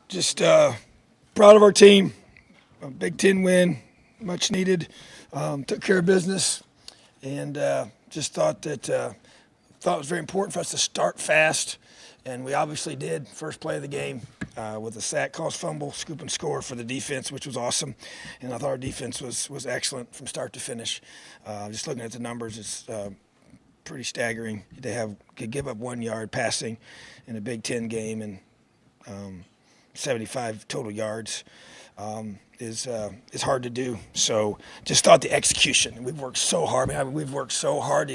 Just proud of our team. A Big Ten win, much needed. Took care of business, and just thought it was very important for us to start fast, and we obviously did. First play of the game with a sack, caused fumble, scoop and score for the defense, which was awesome. And I thought our defense was excellent from start to finish. Just looking at the numbers, it's pretty staggering. Could give up 1 yard passing in a Big Ten game and 75 total yards. Is hard to do. So just thought the execution. We've worked so hard. We've worked so hard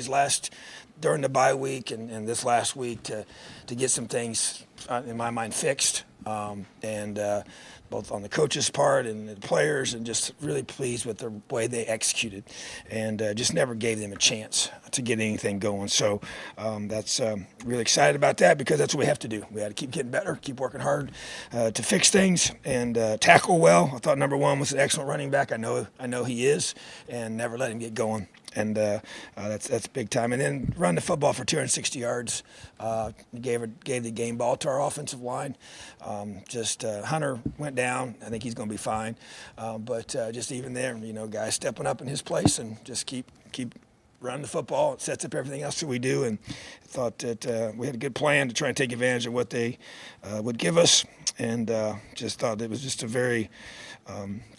during the bye week and this last week to get some things in my mind fixed. And both on the coach's part and the players, and just really pleased with the way they executed, and just never gave them a chance to get anything going. So that's really excited about that, because that's what we have to do. We had to keep getting better, keep working hard to fix things, and tackle well. I thought number one was an excellent running back. I know he is, and never let him get going. And that's big time. And then run the football for 260 yards. Gave the game ball to our offensive line. Hunter went down. I think he's going to be fine. But just even there, guys stepping up in his place and just keep running the football. It sets up everything else that we do. And thought that we had a good plan to try and take advantage of what they would give us. And just thought it was just a very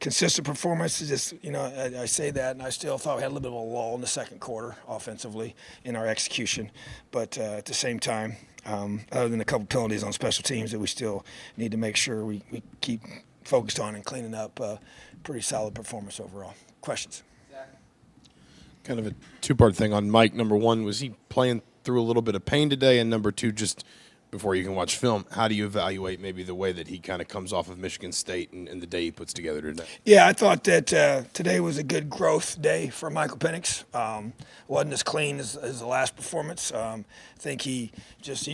consistent performance. Just I say that, and I still thought we had a little bit of a lull in the second quarter offensively in our execution, but at the same time, other than a couple penalties on special teams that we still need to make sure we keep focused on and cleaning up, pretty solid performance overall. Questions? Kind of a two-part thing on Mike. Number one, was he playing through a little bit of pain today? And number two, just before you can watch film, how do you evaluate maybe the way that he kind of comes off of Michigan State and the day he puts together today? Yeah, I thought that today was a good growth day for Michael Penix. Wasn't as clean as the last performance. I think he's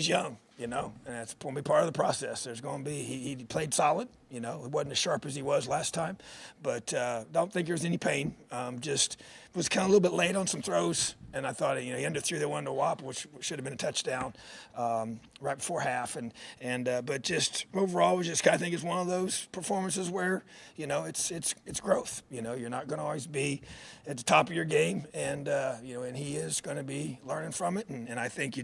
young, and that's going to be part of the process. There's going to be he played solid. It wasn't as sharp as he was last time, but don't think there was any pain. Just was kind of a little bit late on some throws, and I thought he underthrew the one to Wap, which should have been a touchdown right before half, but just overall, I think it's one of those performances where it's growth. You're not going to always be at the top of your game, and he is going to be learning from it, and I think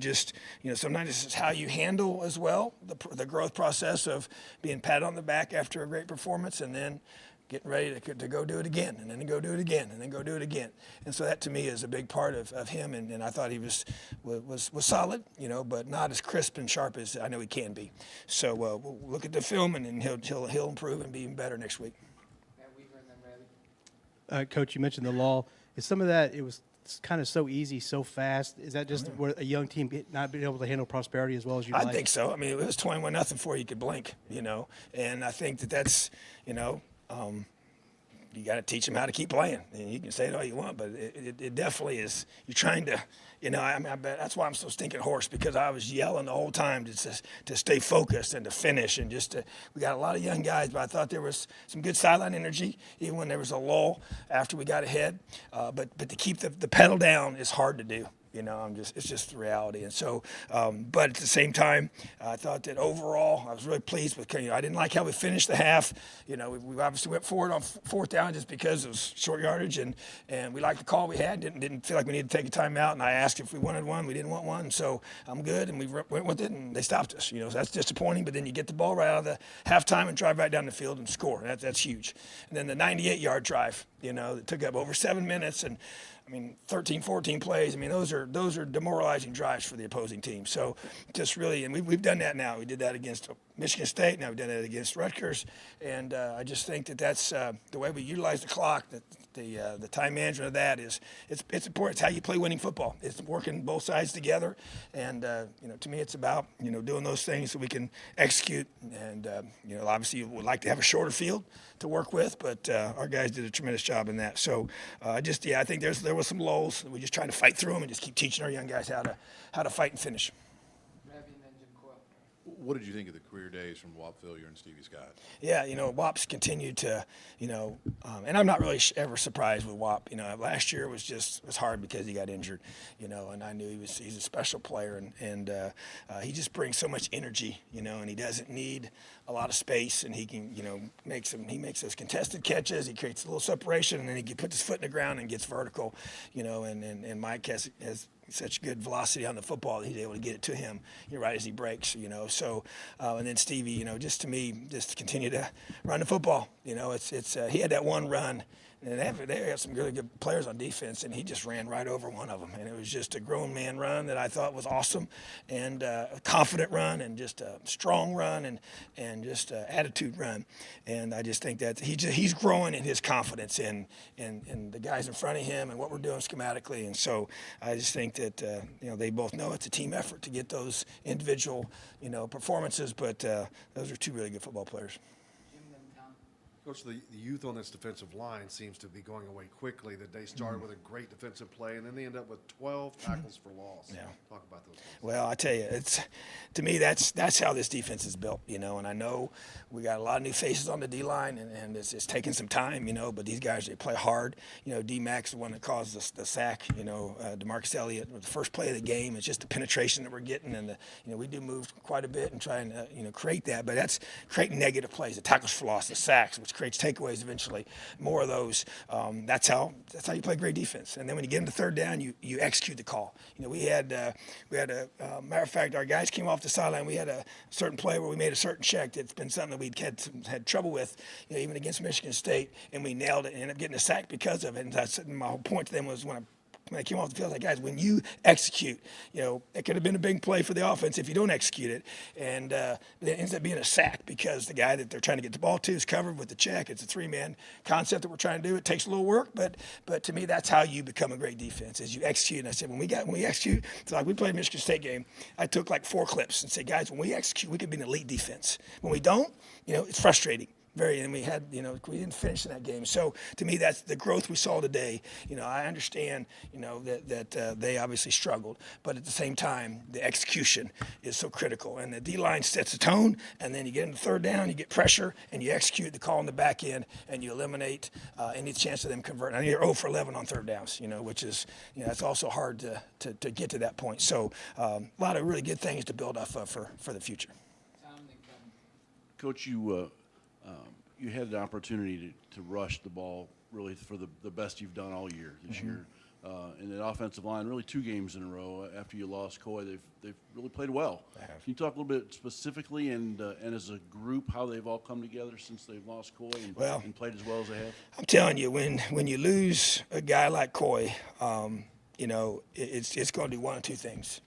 sometimes this is how you handle as well the growth process of being patted on the back after a great performance, and then getting ready to go do it again, and then go do it again, and then go do it again. And so that to me is a big part of him, and I thought he was solid, but not as crisp and sharp as I know he can be. So we'll look at the film, and then he'll improve and be even better next week. Coach, you mentioned the law. Is some of that, it was kind of so easy, so fast? Is that just where a young team not being able to handle prosperity as well as you like? I think so. I mean, it was 21-0 before you could blink, and I think that's, you got to teach them how to keep playing. And you can say it all you want, but it definitely is. You're trying to, I bet that's why I'm so stinking hoarse, because I was yelling the whole time to stay focused and to finish, and we got a lot of young guys, but I thought there was some good sideline energy, even when there was a lull after we got ahead. But to keep the pedal down is hard to do. It's just the reality. And so, but at the same time, I thought that overall, I was really pleased with, I didn't like how we finished the half. We obviously went forward on fourth down just because it was short yardage, and we liked the call we had. Didn't feel like we needed to take a timeout, and I asked if we wanted one. We didn't want one, so I'm good, and we went with it, and they stopped us. So that's disappointing, but then you get the ball right out of the halftime and drive right down the field and score. That's huge. And then the 98-yard drive, that took up over 7 minutes, and 13, 14 plays. Those are demoralizing drives for the opposing team. So just really, and we've done that now. We did that against Michigan State. Now we've done that against Rutgers. And I just think that's the way we utilize the clock. That the time management of that is it's important. It's how you play winning football. It's working both sides together. And to me, it's about doing those things so we can execute. And obviously, you would like to have a shorter field to work with, but our guys did a tremendous job in that. So I think there was some lulls. We just trying to fight through them and just keep teaching our young guys how to fight and finish. What did you think of the career days from Walt Fillier and Stevie Scott? Yeah, Wap's continued to, and I'm not really ever surprised with Wap. Last year was hard because he got injured, and I knew he's a special player, and he just brings so much energy, and he doesn't need a lot of space, and he can, he makes those contested catches, he creates a little separation, and then he puts his foot in the ground and gets vertical, and Mike has such good velocity on the football that he's able to get it to him, right as he breaks, So, and then Stevie, just to me, just to continue to run the football. He had that one run, and they had some really good players on defense, and he just ran right over one of them, and it was just a grown man run that I thought was awesome, and a confident run, and just a strong run, and just an attitude run, and I just think that he's growing in his confidence in the guys in front of him and what we're doing schematically, and so I just think that they both know it's a team effort to get those individual performances, but those are two really good football players. Coach, the youth on this defensive line seems to be going away quickly. That they started with a great defensive play, and then they end up with 12 tackles for loss. Yeah. Talk about those guys. Well, I tell you, to me that's how this defense is built, and I know we got a lot of new faces on the D line, and it's taking some time, but these guys, they play hard. D-Mac's the one that caused the sack. DeMarcus Elliott, the first play of the game, it's just the penetration that we're getting, and we do move quite a bit and try and create that, but that's creating negative plays, the tackles for loss, the sacks, which creates takeaways eventually. More of those. That's how you play great defense. And then when you get into third down, you execute the call. We had a matter of fact, our guys came off the sideline. We had a certain play where we made a certain check that's been something that we'd had trouble with, even against Michigan State, and we nailed it and ended up getting a sack because of it. And that's my whole point to them was when I came off the field, like, guys, when you execute, it could have been a big play for the offense if you don't execute it. And it ends up being a sack because the guy that they're trying to get the ball to is covered with the check. It's a three-man concept that we're trying to do. It takes a little work, but to me, that's how you become a great defense, is you execute. And I said, when we execute, it's like we played a Michigan State game. I took like 4 clips and said, guys, when we execute, we could be an elite defense. When we don't, it's frustrating. And we had, we didn't finish in that game. So to me, that's the growth we saw today. I understand, that they obviously struggled, but at the same time, the execution is so critical. And the D-line sets the tone, and then you get into third down, you get pressure, and you execute the call on the back end, and you eliminate any chance of them converting. I mean, you're 0 for 11 on third downs, which is, it's also hard to get to that point. So a lot of really good things to build off of for the future. Coach, you had the opportunity to rush the ball really for the best you've done all year this year. And that offensive line, really 2 games in a row after you lost Coy, they've really played well. Can you talk a little bit specifically and as a group how they've all come together since they've lost Coy and played as well as they have? I'm telling you, when you lose a guy like Coy, it's going to do one of 2 things.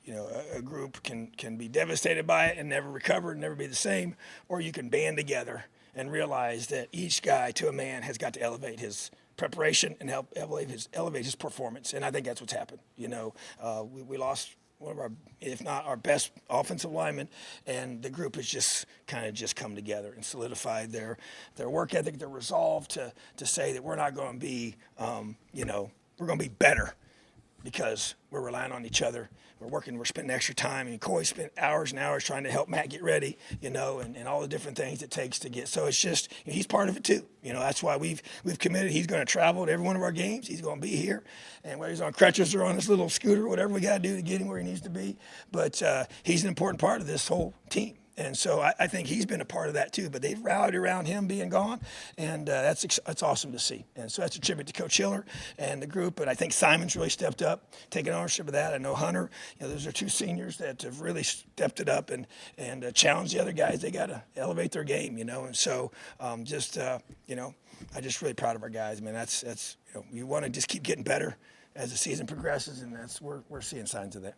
A group can be devastated by it and never recover and never be the same, or you can band together and realize that each guy to a man has got to elevate his preparation and help elevate his performance. And I think that's what's happened. We lost one of our, if not our best offensive linemen, and the group has just kind of come together and solidified their work ethic, their resolve to say that we're not going to be, we're going to be better because we're relying on each other. We're spending extra time. And Coy spent hours and hours trying to help Matt get ready, and all the different things it takes to get. So it's just, he's part of it too. That's why we've committed. He's going to travel to every one of our games. He's going to be here. And whether he's on crutches or on this little scooter, whatever we got to do to get him where he needs to be. But he's an important part of this whole team. And so I think he's been a part of that too. But they've rallied around him being gone, and that's awesome to see. And so that's a tribute to Coach Hiller and the group. But I think Simon's really stepped up, taking ownership of that. I know Hunter. Those are 2 seniors that have really stepped it up and challenged the other guys. They got to elevate their game, And so I'm just really proud of our guys. Man, that's you want to just keep getting better as the season progresses, and we're seeing signs of that.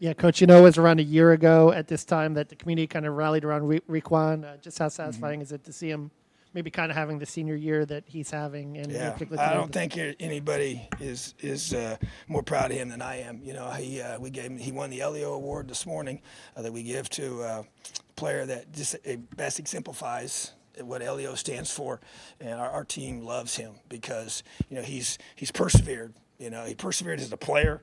Yeah, Coach, it was around a year ago at this time that the community kind of rallied around Raekwon. Just how satisfying is it to see him maybe kind of having the senior year that he's having? And yeah, I don't think anybody is more proud of him than I am. He won the Elio Award this morning that we give to a player that just best exemplifies what Elio stands for, and our team loves him because he's persevered You know, he persevered as a player.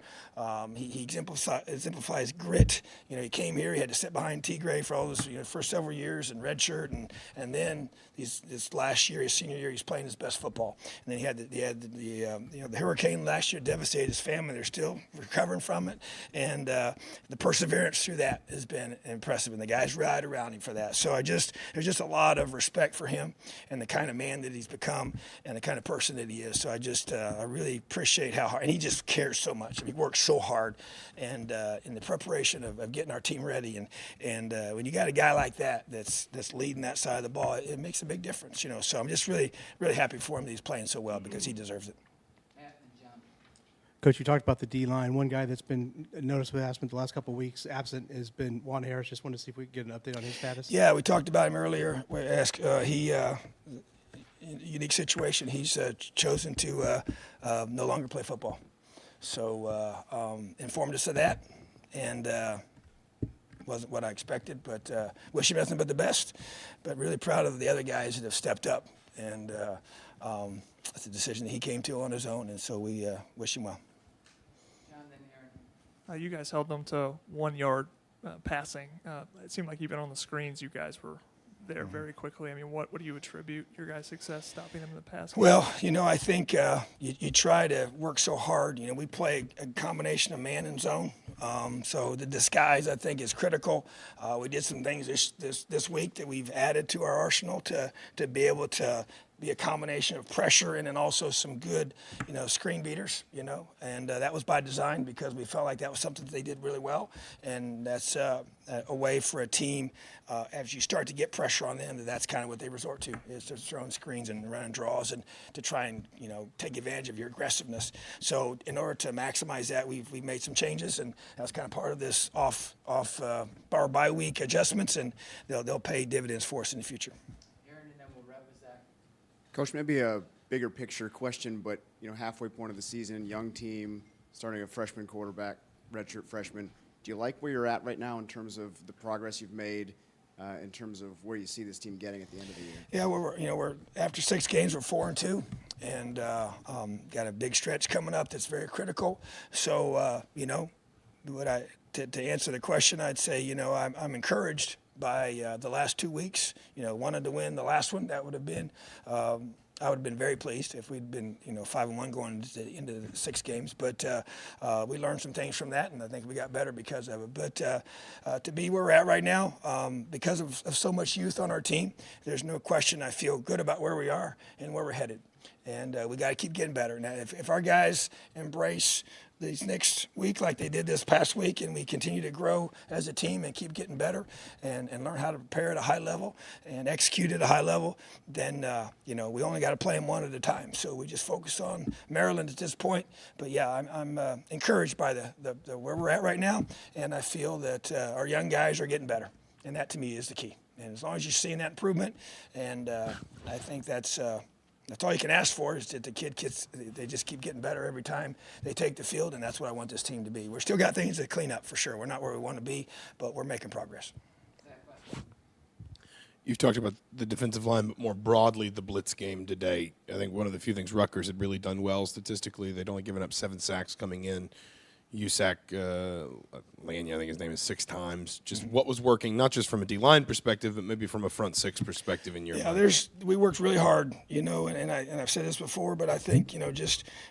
He exemplifies grit. You know, he came here. He had to sit behind T. Gray for all those first several years and redshirt, and then this last year, his senior year, he's playing his best football. And then he had the hurricane last year devastated his family. They're still recovering from it, and the perseverance through that has been impressive. And the guys ride around him for that. So there's just a lot of respect for him and the kind of man that he's become and the kind of person that he is. So I really appreciate how hard, and he just cares so much. He works so hard, and in the preparation of getting our team ready, and when you got a guy like that's leading that side of the ball, it makes a big difference, you know. So I'm just really happy for him that he's playing so well because he deserves it. Coach, you talked about the D-line. One guy that's been noticeably absent the last couple of weeks has been Juan Harris. Just wanted to see if we could get an update on his status. Yeah, we talked about him earlier. We asked, in a unique situation, he's chosen to no longer play football. So informed us of that, and wasn't what I expected, but wish him nothing but the best. But really proud of the other guys that have stepped up, and it's a decision that he came to on his own, and so we wish him well. You guys held them to 1 yard passing. It seemed like even on the screens, you guys were there very quickly. I mean, what do you attribute your guys' success stopping them in the pass? Well, you know, I think you try to work so hard. You know, we play a combination of man and zone. So the disguise, I think, is critical. We did some things this week that we've added to our arsenal to be able to be a combination of pressure and then also some good, screen beaters, and that was by design because we felt like that was something that they did really well. And that's a way for a team, as you start to get pressure on them, that's kind of what they resort to, is to throwing screens and running draws and to try and, take advantage of your aggressiveness. So in order to maximize that, we've made some changes, and that's kind of part of this off our bye week adjustments, and they'll pay dividends for us in the future. Coach, maybe a bigger picture question, but halfway point of the season, young team, starting a freshman quarterback, redshirt freshman. Do you like where you're at right now in terms of the progress you've made, in terms of where you see this team getting at the end of the year? Yeah, we're after 6 games, we're 4-2, and got a big stretch coming up that's very critical. So to answer the question, I'd say I'm encouraged by the last 2 weeks. Wanted to win the last one. That would have been I would have been very pleased if we'd been 5-1 going into the 6 games. But we learned some things from that, and I think we got better because of it. But to be where we're at right now, because of so much youth on our team, there's no question I feel good about where we are and where we're headed. And we got to keep getting better. Now, if our guys embrace these next week like they did this past week, and we continue to grow as a team and keep getting better and learn how to prepare at a high level and execute at a high level, then we only got to play them one at a time. So we just focus on Maryland at this point. But yeah, I'm encouraged by the where we're at right now, and I feel that our young guys are getting better, and that to me is the key. And as long as you're seeing that improvement, and I think that's all you can ask for, is that the kids, they just keep getting better every time they take the field, and that's what I want this team to be. We're still got things to clean up for sure. We're not where we want to be, but we're making progress. You've talked about the defensive line, but more broadly, the blitz game today. I think one of the few things Rutgers had really done well statistically, they'd only given up 7 sacks coming in. USAC, Lanya, I think his name is 6 times. Just what was working, not just from a D-line perspective, but maybe from a front 6 perspective in your mind? We worked really hard, and I've said this before, but I think,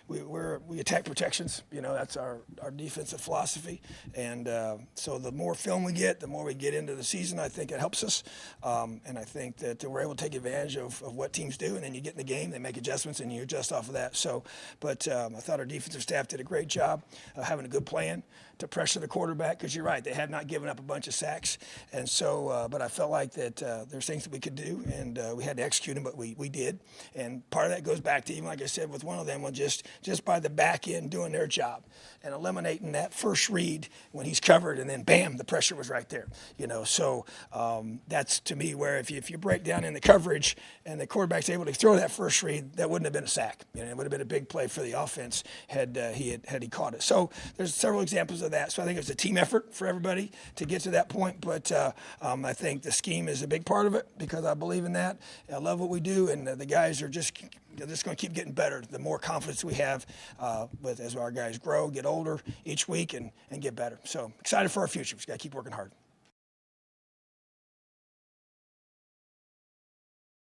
we attack protections. That's our defensive philosophy. And so the more film we get, the more we get into the season, I think it helps us. And I think that we're able to take advantage of what teams do, and then you get in the game, they make adjustments, and you adjust off of that. So, but I thought our defensive staff did a great job of having a good plan to pressure the quarterback, because you're right, they have not given up a bunch of sacks. And so, but I felt like that there's things that we could do, and we had to execute them, but we did. And part of that goes back to, even like I said, with one of them, just by the back end doing their job and eliminating that first read when he's covered, and then bam, the pressure was right there. So that's to me where if you break down in the coverage and the quarterback's able to throw that first read, that wouldn't have been a sack. It would have been a big play for the offense had he caught it. So there's several examples of that. So I think it's a team effort for everybody to get to that point. But I think the scheme is a big part of it because I believe in that. I love what we do, and the guys are just going to keep getting better. The more confidence we have as our guys grow, get older each week, and get better. So excited for our future. We just got to keep working hard.